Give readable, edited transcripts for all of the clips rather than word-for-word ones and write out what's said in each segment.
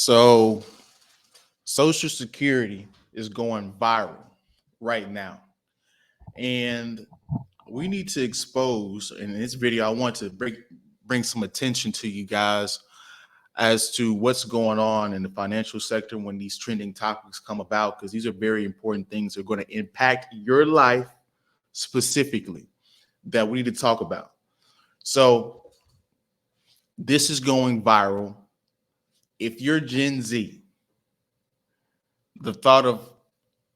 So Social Security is going viral right now. And we need to expose, in this video, I want to bring some attention to you guys as to what's going on in the financial sector when these trending topics come about, because these are very important things that are going to impact your life specifically that we need to talk about. So this is going viral. If you're Gen Z, the thought of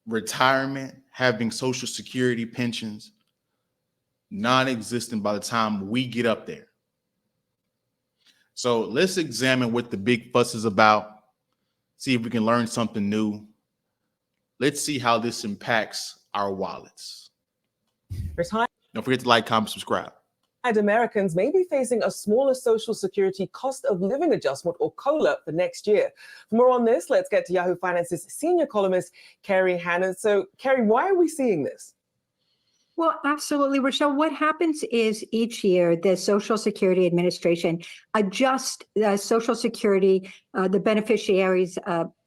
retirement, having Social Security pensions, non-existent by the time we get up there. So let's examine what the big fuss is about, see if we can learn something new. Let's see how this impacts our wallets. Don't forget to like, comment, subscribe. And Americans may be facing a smaller Social Security cost of living adjustment, or COLA, for next year. For more on this, let's get to Yahoo Finance's senior columnist, Kerry Hannon. So, Kerry, why are we seeing this? Well, absolutely, Rochelle. What happens is each year the Social Security Administration adjusts the Social Security, the beneficiaries'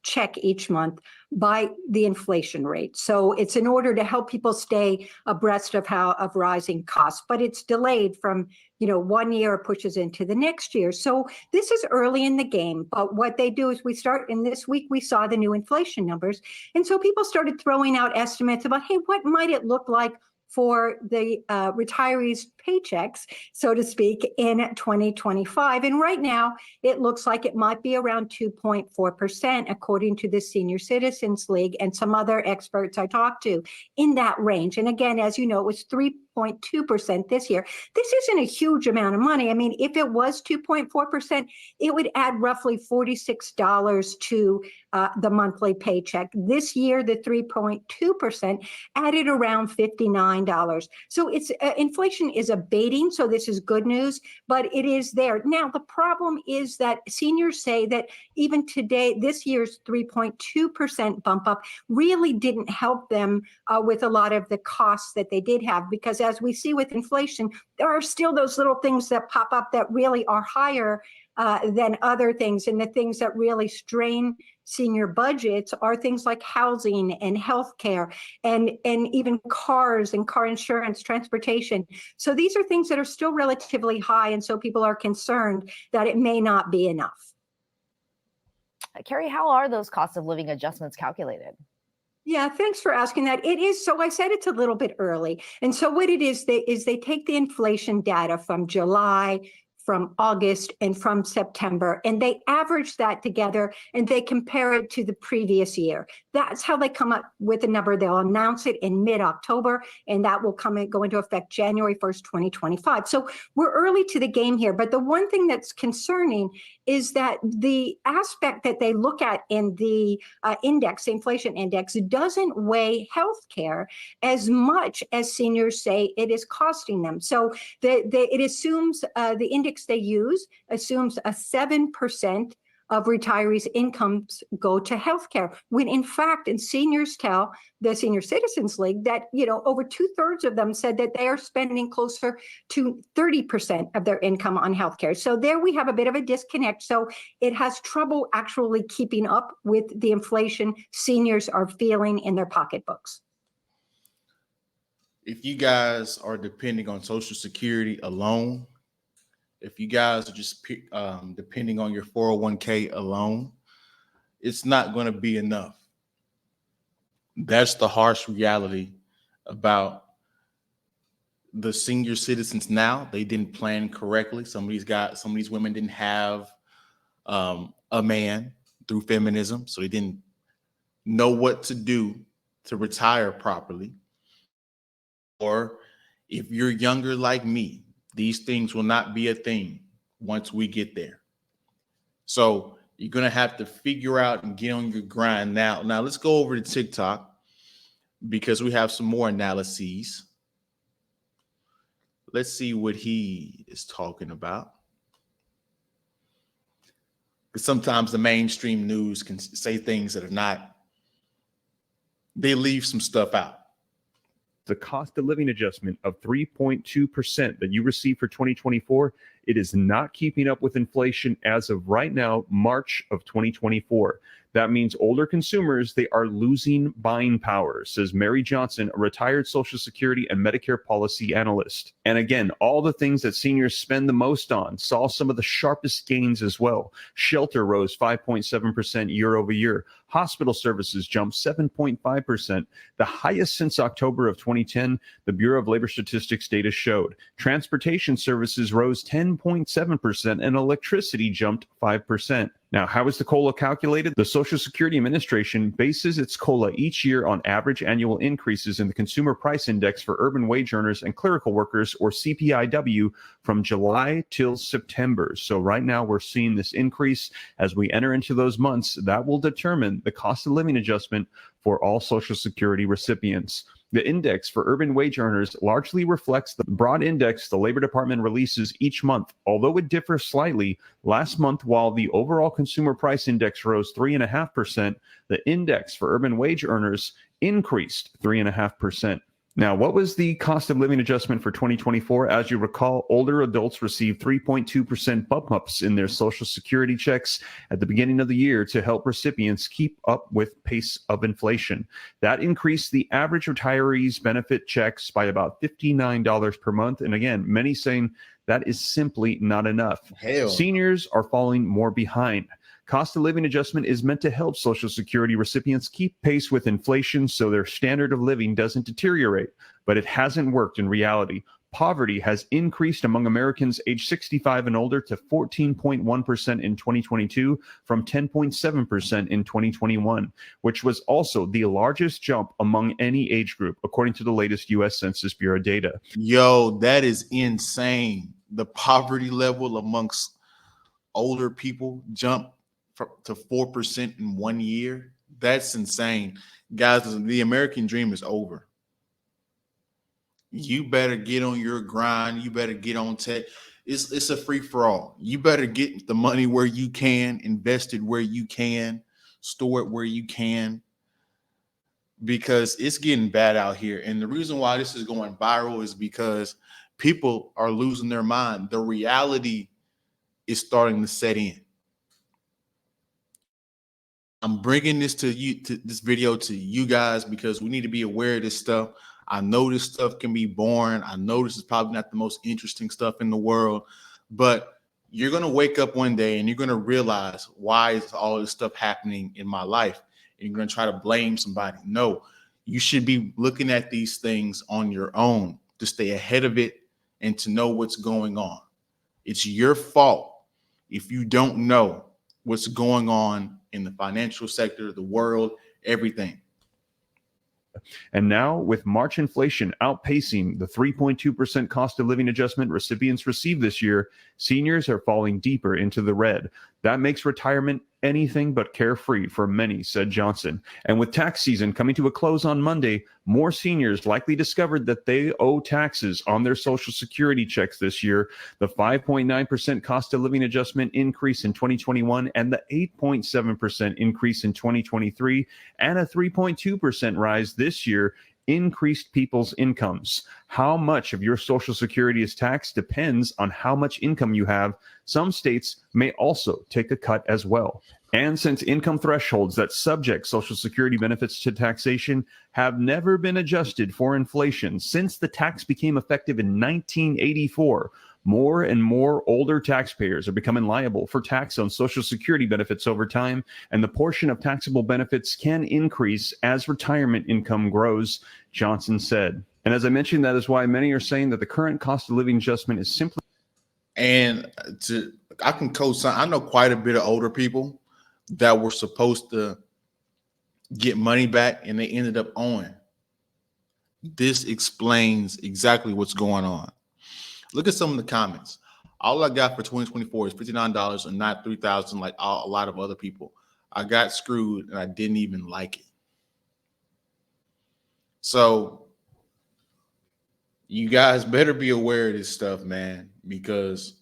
check each month by the inflation rate. So it's in order to help people stay abreast of rising costs, but it's delayed from 1 year pushes into the next year. So this is early in the game. But what they do is we start, and this week we saw the new inflation numbers, and so people started throwing out estimates about, hey, what might it look like for the retirees' paychecks, so to speak, in 2025. And right now, it looks like it might be around 2.4%, according to the Senior Citizens League and some other experts I talked to, in that range. And again, as you know, it was 3.2% this year. This isn't a huge amount of money. I mean, if it was 2.4%, it would add roughly $46 to the monthly paycheck. This year, the 3.2% added around $59. So it's inflation is abating, so this is good news, but it is there. Now, the problem is that seniors say that even today, this year's 3.2% bump up really didn't help them with a lot of the costs that they did have, because as we see with inflation, there are still those little things that pop up that really are higher than other things. And the things that really strain senior budgets are things like housing and healthcare and even cars and car insurance, transportation. So these are things that are still relatively high. And so people are concerned that it may not be enough. Kerry, how are those cost of living adjustments calculated? Yeah, thanks for asking that. It is, so I said it's a little bit early. And so what it is, they take the inflation data from July, from August, and from September, and they average that together and they compare it to the previous year. That's how they come up with a number. They'll announce it in mid-October, and that will go into effect January 1st, 2025. So we're early to the game here, but the one thing that's concerning is that the aspect that they look at in the index, the inflation index, doesn't weigh healthcare as much as seniors say it is costing them. So it assumes, the index they use assumes a 7% of retirees' incomes go to healthcare, when in fact, and seniors tell the Senior Citizens League that, over 2/3 of them said that they are spending closer to 30% of their income on healthcare. So there we have a bit of a disconnect. So it has trouble actually keeping up with the inflation seniors are feeling in their pocketbooks. If you guys are depending on Social Security alone, if you guys are just depending on your 401k alone, it's not going to be enough. That's the harsh reality about the senior citizens now. They didn't plan correctly. Some of these women didn't have a man through feminism, so they didn't know what to do to retire properly. Or if you're younger like me, these things will not be a thing once we get there. So you're going to have to figure out and get on your grind now. Now let's go over to TikTok, because we have some more analyses. Let's see what he is talking about. Because sometimes the mainstream news can say things that are not, they leave some stuff out. The cost of living adjustment of 3.2% that you receive for 2024 It is not keeping up with inflation as of right now, March of 2024. That means older consumers, they are losing buying power, says Mary Johnson, a retired Social Security and Medicare policy analyst. And again, all the things that seniors spend the most on saw some of the sharpest gains as well. Shelter rose 5.7% year over year. Hospital services jumped 7.5%, the highest since October of 2010, the Bureau of Labor Statistics data showed. Transportation services rose 10.7%, and electricity jumped 5%. Now, how is the COLA calculated? The Social Security Administration bases its COLA each year on average annual increases in the Consumer Price Index for urban wage earners and clerical workers, or CPIW, from July till September. So right now we're seeing this increase. As we enter into those months, that will determine the cost of living adjustment for all Social Security recipients. The index for urban wage earners largely reflects the broad index the Labor Department releases each month, although it differs slightly. Last month, while the overall consumer price index rose 3.5%, the index for urban wage earners increased 3.5%. Now, what was the cost of living adjustment for 2024? As you recall, older adults received 3.2% bump ups in their Social Security checks at the beginning of the year to help recipients keep up with pace of inflation. That increased the average retiree's benefit checks by about $59 per month. And again, many saying that is simply not enough. Hell. Seniors are falling more behind. Cost of living adjustment is meant to help Social Security recipients keep pace with inflation so their standard of living doesn't deteriorate, but it hasn't worked in reality. Poverty has increased among Americans aged 65 and older to 14.1% in 2022 from 10.7% in 2021, which was also the largest jump among any age group, according to the latest U.S. Census Bureau data. Yo, that is insane. The poverty level amongst older people jumped to 4% in 1 year. That's insane. Guys, the American dream is over. You better get on your grind. You better get on tech. It's a free for all. You better get the money where you can, invest it where you can, store it where you can, because it's getting bad out here. And the reason why this is going viral is because people are losing their mind. The reality is starting to set in. I'm bringing this to you, to this video to you guys, because we need to be aware of this stuff. I know this stuff can be boring. I know this is probably not the most interesting stuff in the world, but you're going to wake up one day and you're going to realize, why is all this stuff happening in my life? And you're going to try to blame somebody. No, you should be looking at these things on your own to stay ahead of it and to know what's going on. It's your fault if you don't know what's going on in the financial sector, the world, everything. And now, with March inflation outpacing the 3.2% cost of living adjustment recipients received this year, seniors are falling deeper into the red. That makes retirement anything but carefree for many, said Johnson. And with tax season coming to a close on Monday, more seniors likely discovered that they owe taxes on their Social Security checks this year. The 5.9% cost of living adjustment increase in 2021 and the 8.7% increase in 2023 and a 3.2% rise this year increased people's incomes. How much of your Social Security is taxed depends on how much income you have. Some states may also take a cut as well. And since income thresholds that subject Social Security benefits to taxation have never been adjusted for inflation since the tax became effective in 1984, more and more older taxpayers are becoming liable for tax on Social Security benefits over time, and the portion of taxable benefits can increase as retirement income grows, Johnson said. And as I mentioned, that is why many are saying that the current cost of living adjustment is simply. And I can co-sign. I know quite a bit of older people that were supposed to get money back and they ended up owing. This explains exactly what's going on. Look at some of the comments. All I got for 2024 is $59 and not $3,000 like a lot of other people. I got screwed and I didn't even like it. So you guys better be aware of this stuff, man, because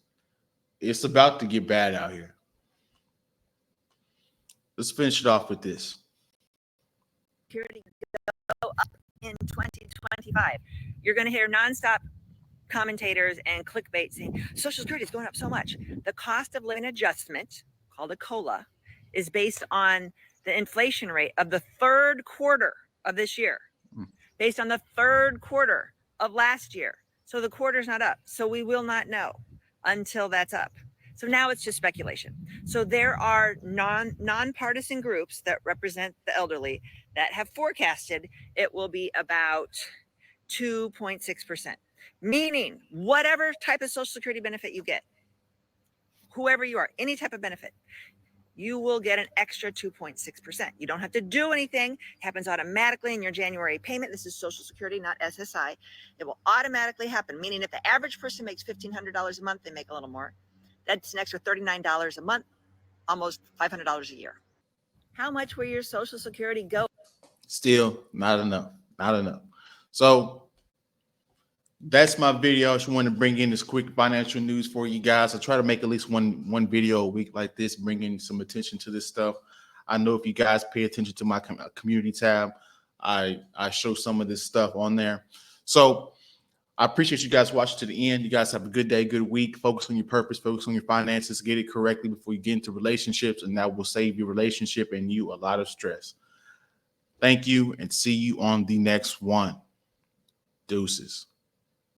it's about to get bad out here. Let's finish it off with this. Security go up in 2025. You're going to hear nonstop commentators and clickbait saying Social Security is going up so much. The cost of living adjustment, called a COLA, is based on the inflation rate of the third quarter of this year, based on the third quarter of last year. So the quarter's not up. So we will not know until that's up. So now it's just speculation. So there are nonpartisan groups that represent the elderly that have forecasted it will be about 2.6%, meaning whatever type of Social Security benefit you get, whoever you are, any type of benefit, you will get an extra 2.6%. You don't have to do anything. It happens automatically in your January payment. This is Social Security, not SSI. It will automatically happen, meaning if the average person makes $1,500 a month, they make a little more. That's an extra $39 a month, almost $500 a year. How much will your Social Security go? Still not enough. Not enough. So that's my video. I just wanted to bring in this quick financial news for you guys. I try to make at least one video a week like this, bringing some attention to this stuff. I know if you guys pay attention to my community tab, I show some of this stuff on there. So I appreciate you guys watching to the end. You guys have a good day, good week. Focus on your purpose, focus on your finances, get it correctly before you get into relationships, and that will save your relationship and you a lot of stress. Thank you, and see you on the next one. Deuces.